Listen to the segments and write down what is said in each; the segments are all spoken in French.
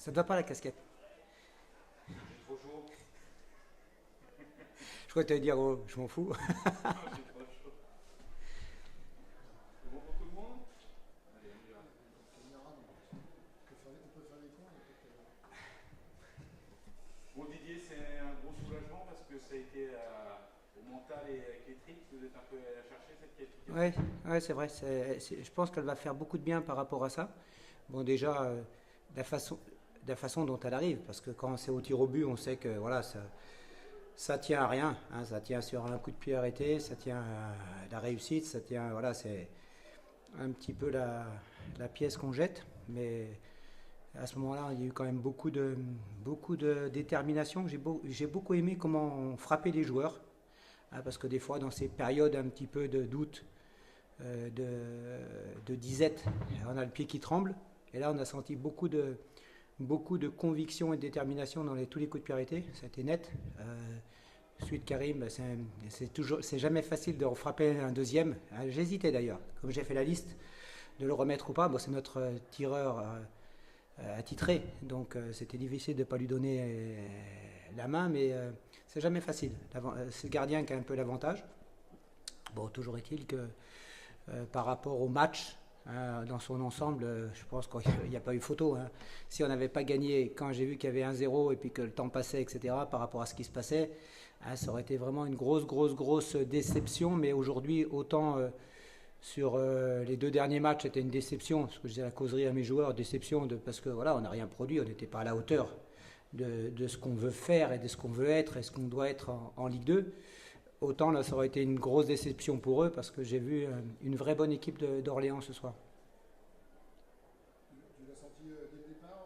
Ça ne te va pas la casquette? J'ai trop chaud. Je crois que tu allais dire oh, je m'en fous. J'ai trop chaud. C'est bon pour tout le monde? Allez, on y va. Bon, Didier, c'est un gros soulagement parce que ça a été au mental et avec les tripes. Vous êtes un peu allé la chercher cette Ouais, qualification. ouais, c'est vrai. Je pense qu'elle va faire beaucoup de bien par rapport à ça. Bon, déjà, la façon, la façon dont elle arrive, parce que quand c'est au tir au but, on sait que voilà, ça tient à rien. Hein, ça tient sur un coup de pied arrêté, ça tient à la réussite, ça tient, voilà, c'est un petit peu la pièce qu'on jette. Mais à ce moment-là, il y a eu quand même beaucoup de détermination. J'ai beaucoup aimé comment on frappait les joueurs. Hein, parce que des fois, dans ces périodes un petit peu de doute, de disette, on a le pied qui tremble. Et là, on a senti beaucoup de conviction et de détermination dans tous les coups de pied arrêtés. Ça a été net. Suite Karim, c'est jamais facile de frapper un deuxième. J'hésitais d'ailleurs, comme j'ai fait la liste, de le remettre ou pas. Bon, c'est notre tireur attitré, donc c'était difficile de ne pas lui donner la main, mais c'est jamais facile. C'est le gardien qui a un peu l'avantage. Bon, toujours est-il que par rapport au match, dans son ensemble, je pense qu'il n'y a pas eu photo. Hein. Si on n'avait pas gagné, quand j'ai vu qu'il y avait 1-0 et puis que le temps passait, etc., par rapport à ce qui se passait, hein, ça aurait été vraiment une grosse déception. Mais aujourd'hui, autant sur les deux derniers matchs, c'était une déception. Ce que je disais la causerie à mes joueurs, déception parce que voilà, on n'a rien produit, on n'était pas à la hauteur de ce qu'on veut faire et de ce qu'on veut être et ce qu'on doit être en Ligue 2. Autant là, ça aurait été une grosse déception pour eux parce que j'ai vu une vraie bonne équipe d'Orléans ce soir. Tu l'as senti dès le départ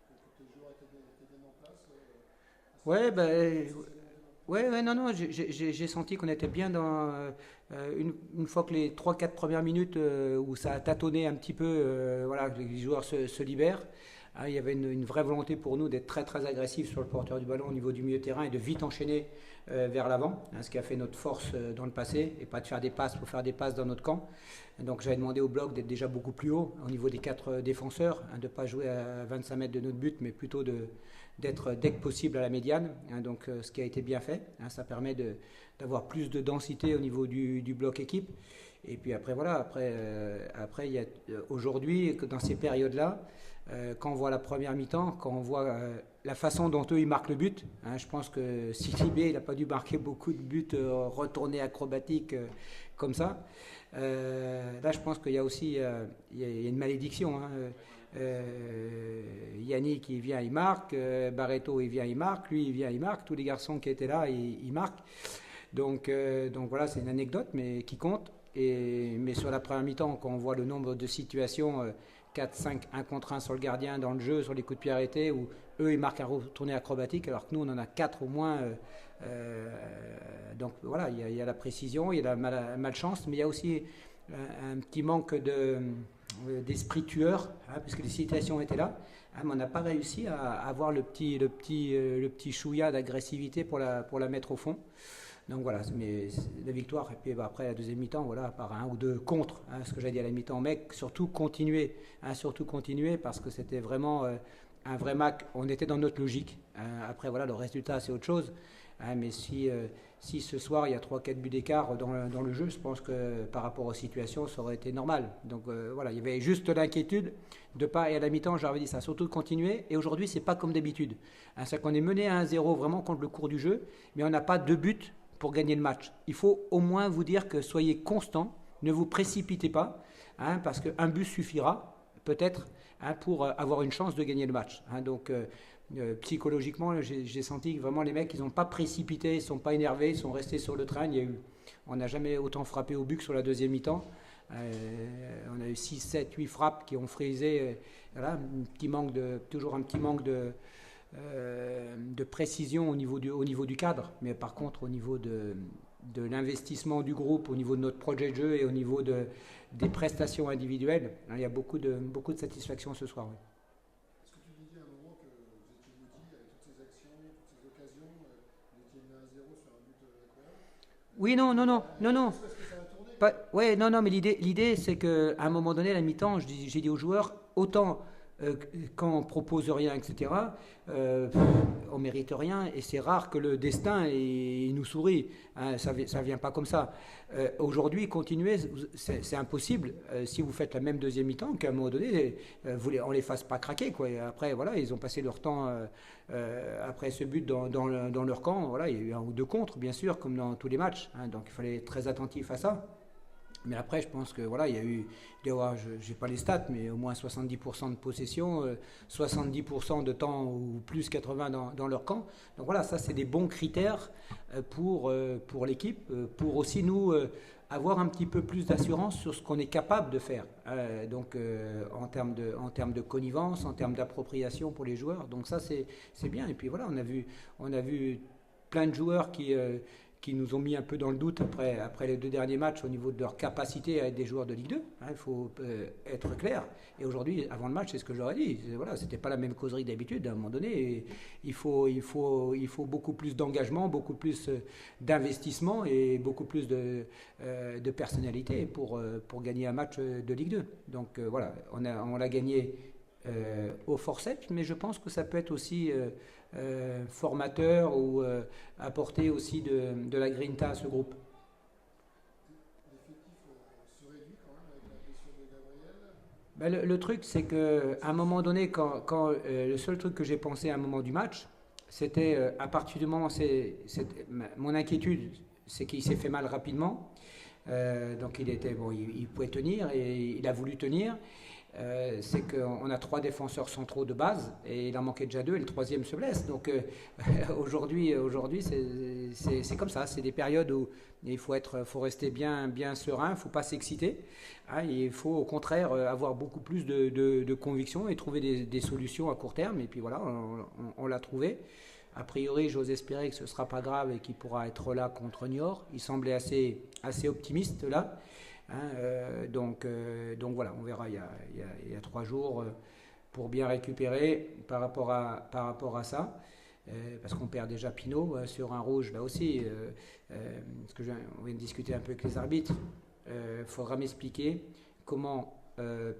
que tes joueurs étaient bien en place Ouais, à ben, ce stade de monter en ouais, puissance. non, non, j'ai senti qu'on était bien dans. Une fois que les trois quatre premières minutes où ça a tâtonné un petit peu, voilà, que les joueurs se libèrent, hein, il y avait une vraie volonté pour nous d'être très agressifs sur le porteur du ballon au niveau du milieu de terrain et de vite enchaîner vers l'avant, hein, ce qui a fait notre force dans le passé, et pas de faire des passes pour faire des passes dans notre camp. Donc j'avais demandé au bloc d'être déjà beaucoup plus haut au niveau des quatre défenseurs, hein, de ne pas jouer à 25 mètres de notre but, mais plutôt d'être dès que possible à la médiane, hein, donc ce qui a été bien fait, hein, ça permet d'avoir plus de densité au niveau du bloc équipe. Et puis après voilà, après il y a aujourd'hui dans ces périodes-là, quand on voit la première mi-temps, quand on voit la façon dont eux ils marquent le but, hein, je pense que Sidibé il n'a pas dû marquer beaucoup de buts retournés acrobatiques comme ça. Là je pense qu'il y a aussi il y a une malédiction. Hein. Yannick il vient, il marque, Barreto il vient, il marque, lui il vient, il marque, tous les garçons qui étaient là ils marquent. Donc voilà, c'est une anecdote mais qui compte. Mais sur la première mi-temps, quand on voit le nombre de situations, 4, 5, 1 contre 1 sur le gardien, dans le jeu, sur les coups de pied arrêtés, où eux ils marquent un retourné acrobatique, alors que nous on en a 4 au moins. Donc voilà, il y a la précision, il y a la malchance, mais il y a aussi un petit manque d'esprit tueur, hein, puisque les situations étaient là, hein, mais on n'a pas réussi à avoir le petit chouïa d'agressivité pour la mettre au fond. Donc voilà, mais la victoire, et puis bah, après la deuxième mi-temps, voilà, par un ou deux contre, hein, ce que j'ai dit à la mi-temps, mec, surtout continuer, parce que c'était vraiment un vrai match, on était dans notre logique. Hein. Après voilà, le résultat c'est autre chose, hein, mais si ce soir il y a trois quatre buts d'écart dans le jeu, je pense que par rapport aux situations, ça aurait été normal. Donc voilà, il y avait juste l'inquiétude de pas, et à la mi-temps j'avais dit ça, surtout de continuer, et aujourd'hui c'est pas comme d'habitude. Hein, c'est qu'on est mené à 1-0 vraiment contre le cours du jeu, mais on n'a pas de but pour gagner le match. Il faut au moins vous dire que soyez constant, ne vous précipitez pas, hein, parce qu'un but suffira peut-être, hein, pour avoir une chance de gagner le match. Hein. Donc psychologiquement, j'ai senti que vraiment les mecs, ils n'ont pas précipité, ils ne sont pas énervés, ils sont restés sur le train. On n'a jamais autant frappé au but que sur la deuxième mi-temps. On a eu 6, 7, 8 frappes qui ont frisé. Voilà, toujours un petit manque de précision au niveau du cadre, mais par contre au niveau de l'investissement du groupe, au niveau de notre projet de jeu et au niveau des prestations individuelles, hein, il y a beaucoup de satisfaction ce soir. Oui, Est-ce que tu disais à un moment que vous étiez maudit avec toutes ces actions, toutes ces occasions, vous étiez mené à 0 sur un but incroyable? oui non, non, non, non, non. Est-ce que ça a tourné quand Pas, même? ouais, non, non, mais l'idée c'est qu'à un moment donné, à la mi-temps, j'ai dit aux joueurs, autant quand on propose rien, etc., on mérite rien et c'est rare que le destin il nous sourit. Hein, ça vient pas comme ça. Aujourd'hui, continuer, c'est impossible. Si vous faites la même deuxième mi-temps, qu'à un moment donné, on les fasse pas craquer, quoi. Et après, voilà, ils ont passé leur temps après ce but dans leur camp. Voilà, il y a eu un ou deux contres, bien sûr, comme dans tous les matchs. Hein, donc il fallait être très attentif à ça. Mais après, je pense que voilà, il y a eu, je n'ai pas les stats, mais au moins 70% de possession, 70% de temps ou plus 80% dans leur camp. Donc voilà, ça c'est des bons critères pour l'équipe, pour aussi nous avoir un petit peu plus d'assurance sur ce qu'on est capable de faire. Donc en termes de connivence, en termes d'appropriation pour les joueurs. Donc ça c'est bien. Et puis voilà, on a vu plein de joueurs qui nous ont mis un peu dans le doute après les deux derniers matchs au niveau de leur capacité à être des joueurs de Ligue 2. Hein, il faut être clair. Et aujourd'hui, avant le match, c'est ce que j'aurais dit. Voilà, c'était pas la même causerie d'habitude. À un moment donné, il faut beaucoup plus d'engagement, beaucoup plus d'investissement et beaucoup plus de personnalité pour gagner un match de Ligue 2. Donc voilà, on l'a gagné au forceps, mais je pense que ça peut être aussi formateur ou apporter aussi de la grinta à ce groupe. L'effectif se réduit quand même avec la blessure de Gabriel. Le truc, c'est qu'à un moment donné, quand le seul truc que j'ai pensé à un moment du match, c'était à partir du moment, mon inquiétude, c'est qu'il s'est fait mal rapidement. Donc il pouvait tenir et il a voulu tenir. C'est qu'on a 3 défenseurs centraux de base et il en manquait déjà 2 et le 3e se blesse. Donc aujourd'hui c'est comme ça. C'est des périodes où il faut rester bien serein, il ne faut pas s'exciter. Hein, il faut au contraire avoir beaucoup plus de conviction et trouver des solutions à court terme. Et puis voilà, on l'a trouvé. A priori, j'ose espérer que ce ne sera pas grave et qu'il pourra être là contre Niort. Il semblait assez optimiste là. Hein, donc voilà, on verra il y a 3 jours pour bien récupérer par rapport à ça. Parce qu'on perd déjà Pinot sur un rouge là aussi. Parce que on vient de discuter un peu avec les arbitres. Il faudra m'expliquer comment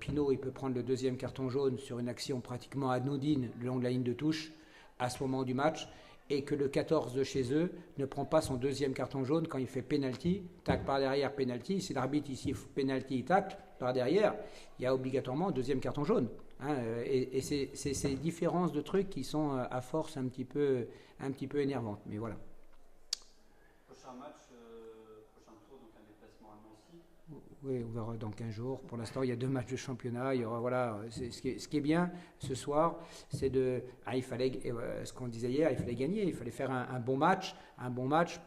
Pinot il peut prendre le 2e carton jaune sur une action pratiquement anodine le long de la ligne de touche à ce moment du match, et que le 14 de chez eux ne prend pas son 2e carton jaune quand il fait penalty, tac par derrière, penalty. Si l'arbitre ici penalty, tac par derrière, il y a obligatoirement un 2e carton jaune. Hein, et c'est ces différences de trucs qui sont à force un petit peu énervantes. Mais voilà. Prochain match, prochain tour, donc un déplacement à Nancy. Oui, on verra dans 15 jours. Pour l'instant, il y a 2 matchs de championnat. Il y aura, voilà, ce qui est bien ce soir, c'est il fallait, ce qu'on disait hier, il fallait gagner. Il fallait faire un bon match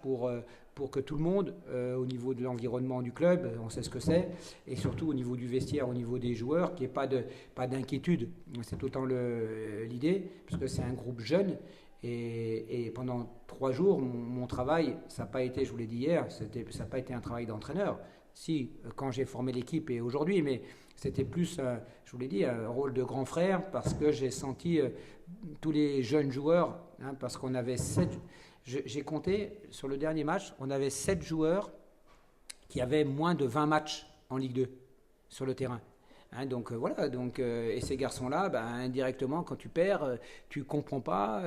pour que tout le monde, au niveau de l'environnement du club, on sait ce que c'est, et surtout au niveau du vestiaire, au niveau des joueurs, qu'il n'y ait pas d'inquiétude. C'est autant l'idée, parce que c'est un groupe jeune. Et pendant 3 jours, mon travail, ça n'a pas été, je vous l'ai dit hier, ça n'a pas été un travail d'entraîneur. Si, quand j'ai formé l'équipe et aujourd'hui, mais c'était plus, je vous l'ai dit, un rôle de grand frère parce que j'ai senti tous les jeunes joueurs, hein, parce qu'on avait 7, j'ai compté sur le dernier match, on avait 7 joueurs qui avaient moins de 20 matchs en Ligue 2 sur le terrain. Hein, donc voilà, et ces garçons-là, indirectement, quand tu perds, tu comprends pas,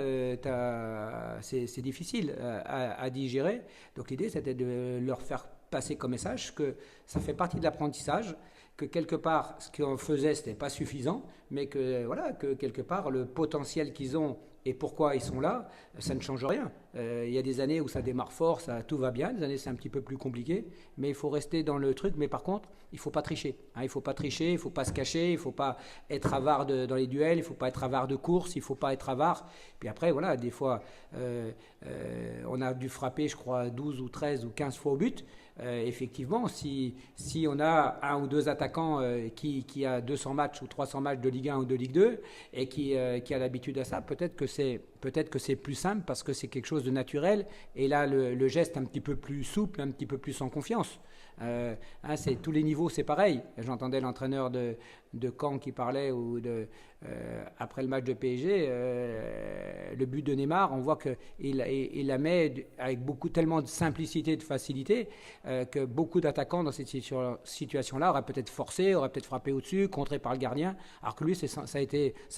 c'est difficile à digérer. Donc l'idée, c'était de leur faire passer comme message que ça fait partie de l'apprentissage, que quelque part ce qu'on faisait c'était pas suffisant, mais que voilà, que quelque part le potentiel qu'ils ont et pourquoi ils sont là, ça ne change rien. Il y a des années où ça démarre fort, tout va bien, des années c'est un petit peu plus compliqué, mais il faut rester dans le truc. Mais par contre, il faut pas tricher. Hein, il faut pas tricher, il faut pas se cacher, il faut pas être avare dans les duels, il faut pas être avare de course, il faut pas être avare. Puis après, voilà, des fois, on a dû frapper, je crois, 12 ou 13 ou 15 fois au but. Effectivement, si on a 1 ou 2 attaquants qui a 200 matchs ou 300 matchs de Ligue 1 ou de Ligue 2 et qui a l'habitude à ça, peut-être que c'est plus simple parce que c'est quelque chose de naturel et là le geste un petit peu plus souple, un petit peu plus en confiance. Tous les niveaux, c'est pareil. J'entendais l'entraîneur de Caen qui parlait après le match de PSG, le but de Neymar, on voit qu'il la met avec tellement de simplicité et de facilité que beaucoup d'attaquants dans cette situation-là auraient peut-être forcé, auraient peut-être frappé au-dessus, contré par le gardien, alors que lui, ça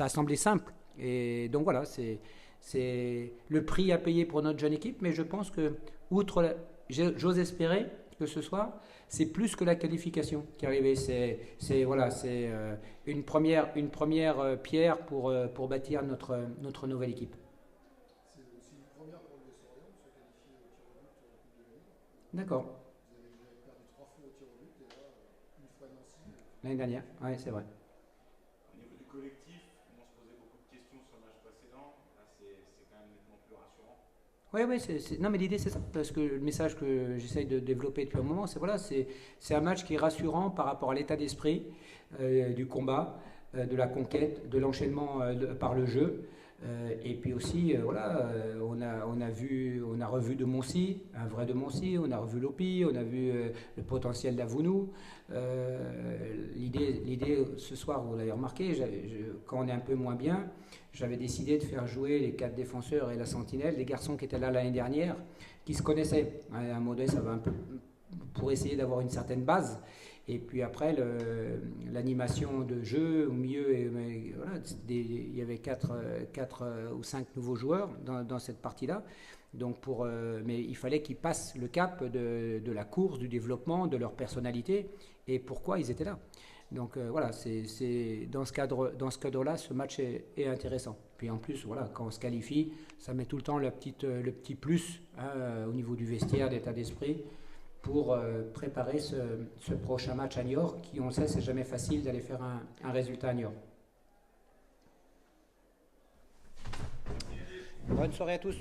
a semblé simple. Et donc voilà, c'est le prix à payer pour notre jeune équipe, mais je pense que, j'ose espérer que ce soir, c'est plus que la qualification qui est arrivée. C'est une première pierre pour bâtir notre nouvelle équipe. C'est aussi une première pour le Sorion de se qualifier au tir au but en Coupe de Ligue. D'accord. Vous avez perdu 3 fois au tir au but et là, une fois Nancy. L'année dernière, oui, c'est vrai. Au niveau du collectif, on se posait beaucoup de questions sur le match précédent. Là, c'est quand même nettement plus rassurant. Oui, non, mais l'idée c'est ça, parce que le message que j'essaye de développer depuis un moment, c'est un match qui est rassurant par rapport à l'état d'esprit du combat, de la conquête, de l'enchaînement par le jeu. Et puis aussi, on a revu de Moncy, un vrai de Moncy, on a revu Lopi, on a vu le potentiel d'Avounou. L'idée ce soir, vous l'avez remarqué, quand on est un peu moins bien, j'avais décidé de faire jouer les 4 défenseurs et la sentinelle, des garçons qui étaient là l'année dernière, qui se connaissaient. À un moment donné, ça va un peu pour essayer d'avoir une certaine base. Et puis après, l'animation de jeu au milieu, il y avait 4 ou 5 nouveaux joueurs dans cette partie-là. Donc mais il fallait qu'ils passent le cap de la course, du développement, de leur personnalité et pourquoi ils étaient là. Donc c'est dans ce cadre-là, ce match est intéressant. Puis en plus, quand on se qualifie, ça met tout le temps le petit plus au niveau du vestiaire, d'état d'esprit, pour préparer ce prochain match à Niort, qui, on le sait, c'est jamais facile d'aller faire un résultat à Niort. Bonne soirée à tous.